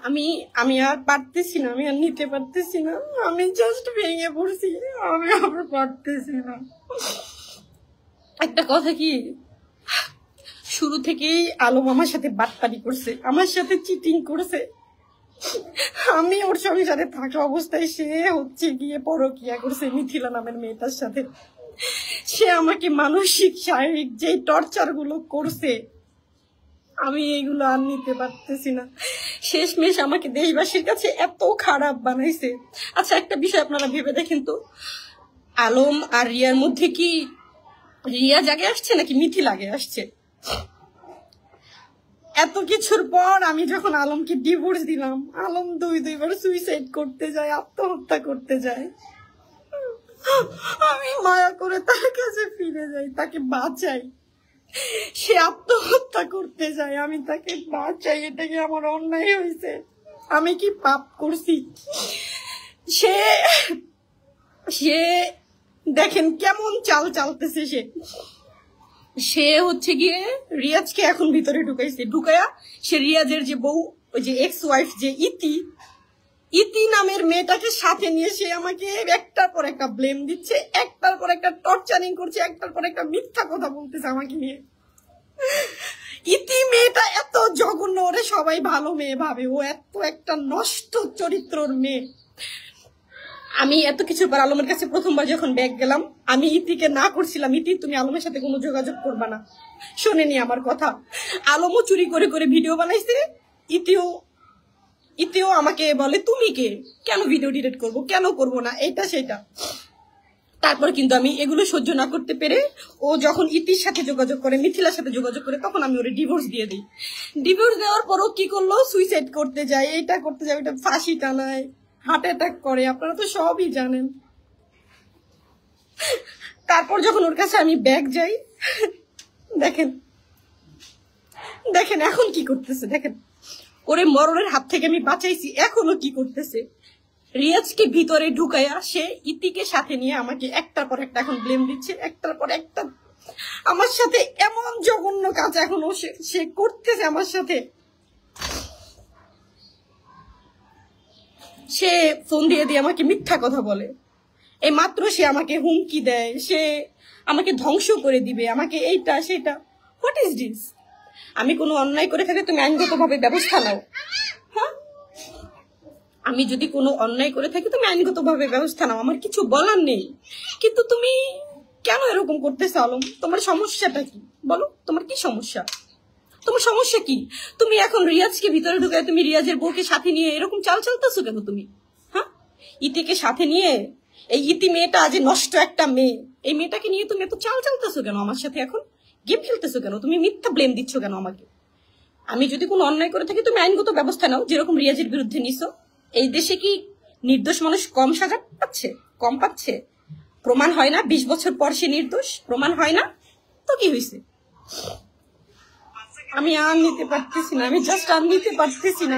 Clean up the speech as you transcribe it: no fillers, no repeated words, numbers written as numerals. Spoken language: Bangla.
আমি আমি আর পারতেছি না, আমি আর নিতে পারতেছি না, আমি জাস্ট ভেঙে পড়ছি, আমি আর পারতেছি না। একটা কথা কি, শুরু থেকেই আলম আমার সাথে বাটপারি করছে, আমার সাথে চিটিং করছে। আমি ওর সংসারে থাকা অবস্থায় সে হচ্ছে গিয়ে পরকিয়া করছে মিথিলা নামের মেয়েটার সাথে। সে আমাকে মানসিক শারীরিক যে টর্চার গুলো করছে, আমি এগুলো আর নিতে পারতেছি না। শেষমেশ আমাকে দেশবাসীর কাছে এত খারাপ বানাইছে। আচ্ছা একটা বিষয় আপনারা ভেবে দেখেন তো, আলম আর রিয়ার মধ্যে কি রিয়া আগে আসছে নাকি মিথিল আগে আসছে? এত কিছুর পর আমি যখন আলমকে ডিভোর্স দিলাম, আলম দুইবার সুইসাইড করতে যায়, আত্মহত্যা করতে যায়। আমি মায়া করে তার কাছে ফিরে যাই, তাকে বাঁচাই। সে আত্মহত্যা করতে যায়, আমি তাকে বাঁচাই। এটা কি আমার অন্যায় হয়েছে? আমি কি পাপ করছি? সে সে দেখেন কেমন চাল চালতেছে। সে হচ্ছে গিয়ে রিয়াজকে এখন ভিতরে ঢুকাইছে, ঢুকায়া সে রিয়াজের যে বউ, ওই যে এক্স ওয়াইফ যে ইতি নামের মেয়েটাকে সাথে নিয়ে সে আমাকে একটার পর একটা ব্লেম দিচ্ছে, একটার পর একটা টর্চারিং করছে, একটার পর একটা মিথ্যা কথা বলতেছে আমাকে নিয়ে। ইতি মেয়েটা এত জঘন্য, ওরে সবাই ভালো মেয়ে ভাবে, ও এত একটা নষ্ট চরিত্রর মেয়ে। আমি এত কিছুর পর আলমের কাছে প্রথমবার যখন ব্যাগ গেলাম, আমি ইতিকে না করছিলাম, ইতি তুমি আলমের সাথে কোনো যোগাযোগ করবা না। শোনেনি আমার কথা। আলমও চুরি করে করে ভিডিও বানাইছে, ইতিও আমাকে বলে তুমি কে, কেন ভিডিও ডিলিট করবো, কেন করবো না, এটা সেটা। তারপর কিন্তু আমি এগুলো সহ্য না করতে পেরে ও যখন ইতির সাথে যোগাযোগ করে, মিথিলার সাথে যোগাযোগ করে, তখন আমি ওরে ডিভোর্স দিয়ে দিই। ডিভোর্স দেওয়ার পরও কি করলো, সুইসাইড করতে যায়, এইটা করতে যায়, ওইটা ফাঁসি টানায়, হার্ট অ্যাটাক করে, আপনারা তো সবই জানেন। তারপর যখন ওর কাছে আমি ব্যাগ যাই, দেখেন দেখেন এখন কি করতেছে, দেখেন ওরে মরণের হাত থেকে আমি বাঁচাইছি, এখনো কি করতেছে। রিয়াজকে ভিতরে ঢুকাইয়া সে ইতিকে সাথে নিয়ে আমাকে একটার পর একটা এখন ব্লেম দিচ্ছে, একটার পর একটা আমার সাথে এমন জঘন্য কাজ এখনো সে করতেছে আমার সাথে। সে ফোন দিয়ে দিয়ে আমাকে মিথ্যা কথা বলে, এই মাত্র সে আমাকে হুমকি দেয়, সে আমাকে ধ্বংস করে দিবে, আমাকে এইটা সেটা। What is this? আমি কোনো অন্যায় করে থাকি তুমি আইনগতভাবে ব্যবস্থা নাও। হ্যাঁ, আমি যদি কোনো অন্যায় করে থাকি তুমি আইনগতভাবে ব্যবস্থা নাও, আমার কিছু বলার নেই। কিন্তু তুমি কেন এরকম করতেছো আলম? তোমার সমস্যাটা কি বলো? তোমার কি সমস্যা? তোমার সমস্যা কি? তুমি এখন রিয়াজকে ভিতরে ঢুকায় তুমি রিয়াজের বউকে সাথে নিয়ে এরকম চাল চালতেছো কেন তুমি? হ্যাঁ, ইতিকে সাথে নিয়ে, এই ইতি মেয়েটা আজ নষ্ট একটা মেয়ে, এই মেয়েটাকে নিয়ে তুমি এত চাল চালতেছো কেন? আমার সাথে এখন গেম খেলতেছো কেন? তুমি মিথ্যা ব্লেম দিচ্ছ কেন আমাকে? আমি যদি কোনো অন্যায় করে থাকি তুমি আইনগত ব্যবস্থা নাও, যেরকম রিয়াজের বিরুদ্ধে নিছো। এই দেশে কি নির্দোষ মানুষ কম সাজা পাচ্ছে? কম পাচ্ছে? প্রমাণ হয় না 20 বছর পর সে নির্দোষ? প্রমাণ হয় না তো কি হয়েছে? আমি আর নিতে পারতেছি না, আমি জাস্ট আর নিতে পারতেছি না।